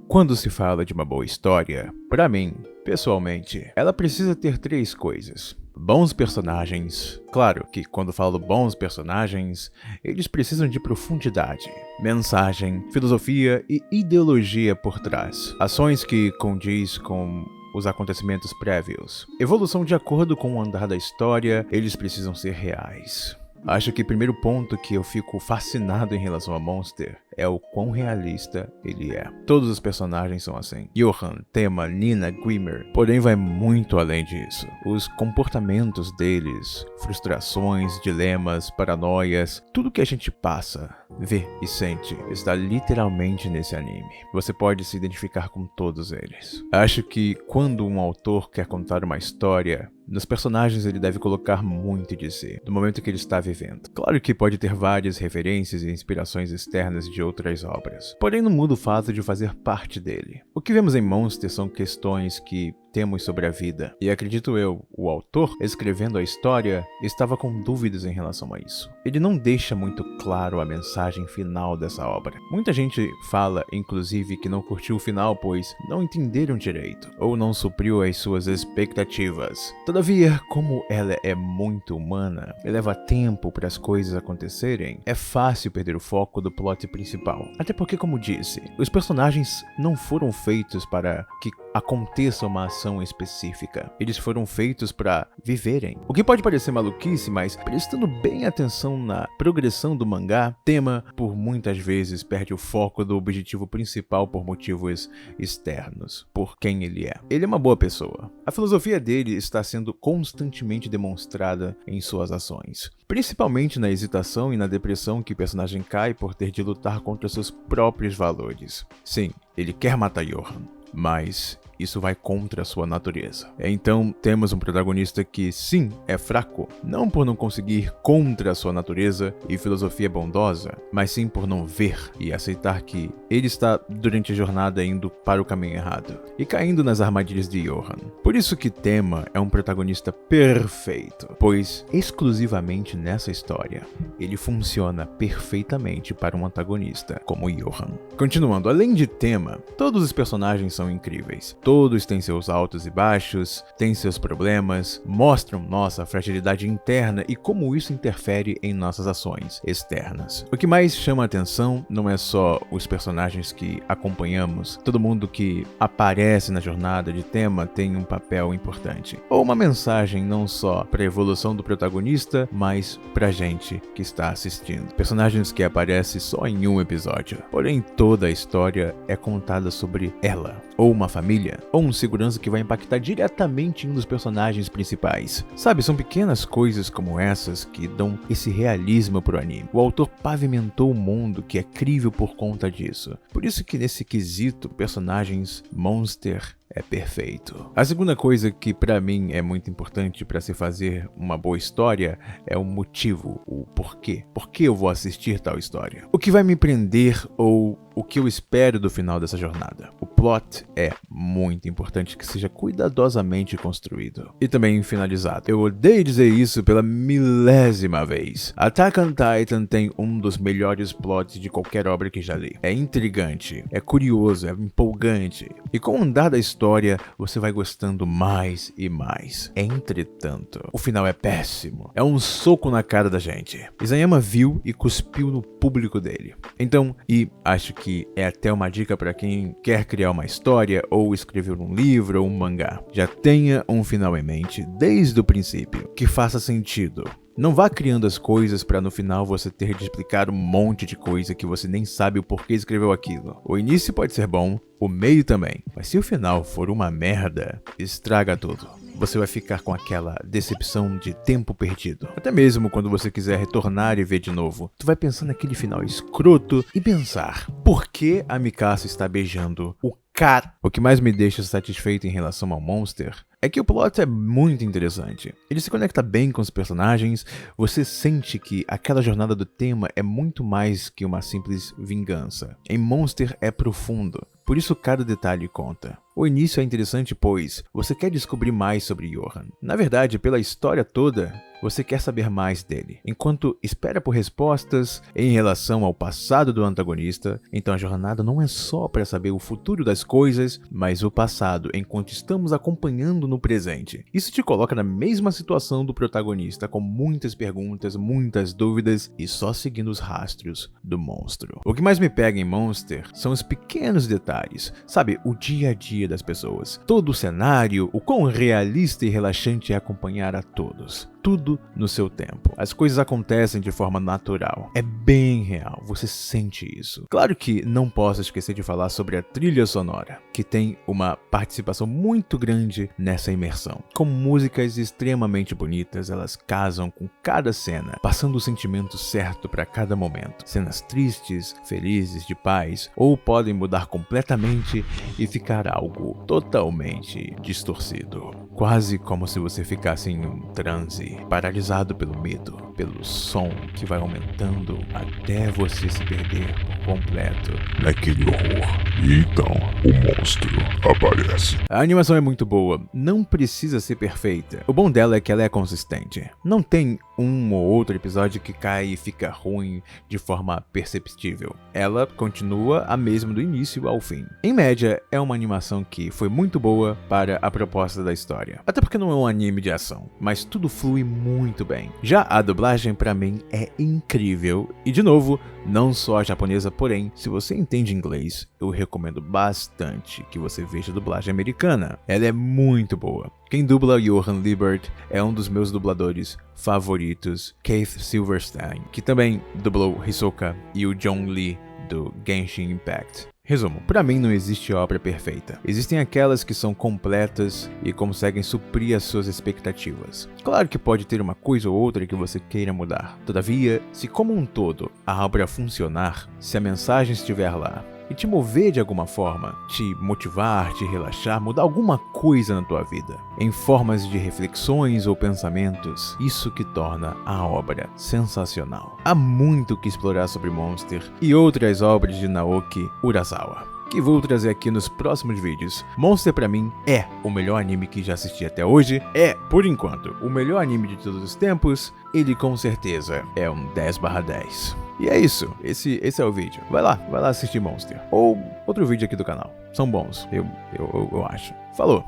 Quando se fala de uma boa história, pra mim, pessoalmente, ela precisa ter três coisas. Bons personagens. Claro que quando falo bons personagens, eles precisam de profundidade, mensagem, filosofia e ideologia por trás. Ações que condiz com os acontecimentos prévios. Evolução de acordo com o andar da história, eles precisam ser reais. Acho que o primeiro ponto que eu fico fascinado em relação a Monster é o quão realista ele é. Todos os personagens são assim. Johan, Tema, Nina, Grimmer. Porém, vai muito além disso. Os comportamentos deles, frustrações, dilemas, paranoias, tudo que a gente passa, vê e sente está literalmente nesse anime. Você pode se identificar com todos eles. Acho que quando um autor quer contar uma história, nos personagens ele deve colocar muito de si, do momento que ele está vivendo. Claro que pode ter várias referências e inspirações externas de outras obras, porém não muda o fato de fazer parte dele. O que vemos em Monster são questões que temos sobre a vida, e acredito eu, o autor, escrevendo a história, estava com dúvidas em relação a isso. Ele não deixa muito claro a mensagem final dessa obra. Muita gente fala, inclusive, que não curtiu o final pois não entenderam direito, ou não supriu as suas expectativas. Todavia, como ela é muito humana e leva tempo para as coisas acontecerem, é fácil perder o foco do plot principal. Até porque, como disse, os personagens não foram feitos para que aconteça uma ação específica. Eles foram feitos para viverem. O que pode parecer maluquice, mas prestando bem atenção na progressão do mangá, Tema por muitas vezes perde o foco do objetivo principal por motivos externos, por quem ele é. Ele é uma boa pessoa. A filosofia dele está sendo constantemente demonstrada em suas ações, principalmente na hesitação e na depressão que o personagem cai por ter de lutar contra seus próprios valores. Sim, ele quer matar Johan, mas isso vai contra a sua natureza. Então, temos um protagonista que, sim, é fraco, não por não conseguir ir contra a sua natureza e filosofia bondosa, mas sim por não ver e aceitar que ele está, durante a jornada, indo para o caminho errado e caindo nas armadilhas de Johan. Por isso que Tema é um protagonista perfeito, pois, exclusivamente nessa história, ele funciona perfeitamente para um antagonista como Johan. Continuando, além de Tema, todos os personagens são incríveis. Todos têm seus altos e baixos, têm seus problemas, mostram nossa fragilidade interna e como isso interfere em nossas ações externas. O que mais chama a atenção não é só os personagens que acompanhamos, todo mundo que aparece na jornada de Tema tem um papel importante, ou uma mensagem não só para a evolução do protagonista, mas pra gente que está assistindo. Personagens que aparecem só em um episódio, porém toda a história é contada sobre ela, ou uma família, ou um segurança que vai impactar diretamente em um dos personagens principais. Sabe, são pequenas coisas como essas que dão esse realismo pro anime. O autor pavimentou o mundo que é crível por conta disso. Por isso que nesse quesito, personagens Monster é perfeito. A segunda coisa que pra mim é muito importante para se fazer uma boa história é o motivo, o porquê. Por que eu vou assistir tal história? O que vai me prender ou o que eu espero do final dessa jornada. O plot é muito importante que seja cuidadosamente construído e também finalizado. Eu odeio dizer isso pela milésima vez. Attack on Titan tem um dos melhores plots de qualquer obra que já li. É intrigante, é curioso, é empolgante. E com o andar da história, você vai gostando mais e mais. Entretanto, o final é péssimo. É um soco na cara da gente. Isayama viu e cuspiu no público dele. Então, e acho que é até uma dica para quem quer criar uma história ou escrever um livro ou um mangá. Já tenha um final em mente desde o princípio, que faça sentido. Não vá criando as coisas para no final você ter de explicar um monte de coisa que você nem sabe o porquê escreveu aquilo. O início pode ser bom, o meio também, mas se o final for uma merda, estraga tudo. Você vai ficar com aquela decepção de tempo perdido. Até mesmo quando você quiser retornar e ver de novo, tu vai pensar naquele final escroto e pensar, por que a Mikasa está beijando o cara? O que mais me deixa satisfeito em relação ao Monster é que o plot é muito interessante. Ele se conecta bem com os personagens, você sente que aquela jornada do Tema é muito mais que uma simples vingança. Em Monster é profundo, por isso cada detalhe conta. O início é interessante pois você quer descobrir mais sobre Johan. Na verdade, pela história toda, você quer saber mais dele. Enquanto espera por respostas em relação ao passado do antagonista, então a jornada não é só para saber o futuro das coisas, mas o passado enquanto estamos acompanhando no presente. Isso te coloca na mesma situação do protagonista, com muitas perguntas, muitas dúvidas e só seguindo os rastros do monstro. O que mais me pega em Monster são os pequenos detalhes, sabe, o dia a dia das pessoas, todo o cenário, o quão realista e relaxante é acompanhar a todos. Tudo no seu tempo. As coisas acontecem de forma natural. É bem real, você sente isso. Claro que não posso esquecer de falar sobre a trilha sonora, que tem uma participação muito grande nessa imersão. Com músicas extremamente bonitas, elas casam com cada cena, passando o sentimento certo para cada momento. Cenas tristes, felizes, de paz, ou podem mudar completamente e ficar algo totalmente distorcido. Quase como se você ficasse em um transe, paralisado pelo medo, pelo som que vai aumentando até você se perder por completo naquele horror. E então, o monstro aparece. A animação é muito boa, não precisa ser perfeita. O bom dela é que ela é consistente. Não tem um ou outro episódio que cai e fica ruim de forma perceptível. Ela continua a mesma do início ao fim. Em média, é uma animação que foi muito boa para a proposta da história. Até porque não é um anime de ação, mas tudo flui muito bem. Já a dublagem pra mim é incrível e, de novo, não só a japonesa, porém, se você entende inglês, eu recomendo bastante que você veja a dublagem americana. Ela é muito boa. Quem dubla Johan Liebert é um dos meus dubladores favoritos, Keith Silverstein, que também dublou Hisoka e o John Lee do Genshin Impact. Resumo, pra mim não existe obra perfeita. Existem aquelas que são completas e conseguem suprir as suas expectativas. Claro que pode ter uma coisa ou outra que você queira mudar. Todavia, se como um todo a obra funcionar, se a mensagem estiver lá e te mover de alguma forma, te motivar, te relaxar, mudar alguma coisa na tua vida, em formas de reflexões ou pensamentos, isso que torna a obra sensacional. Há muito o que explorar sobre Monster e outras obras de Naoki Urasawa, que vou trazer aqui nos próximos vídeos. Monster pra mim é o melhor anime que já assisti até hoje, é, por enquanto, o melhor anime de todos os tempos, ele com certeza é um 10/10. E é isso, esse é o vídeo. Vai lá assistir Monster. Ou outro vídeo aqui do canal. São bons, eu acho. Falou,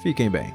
fiquem bem.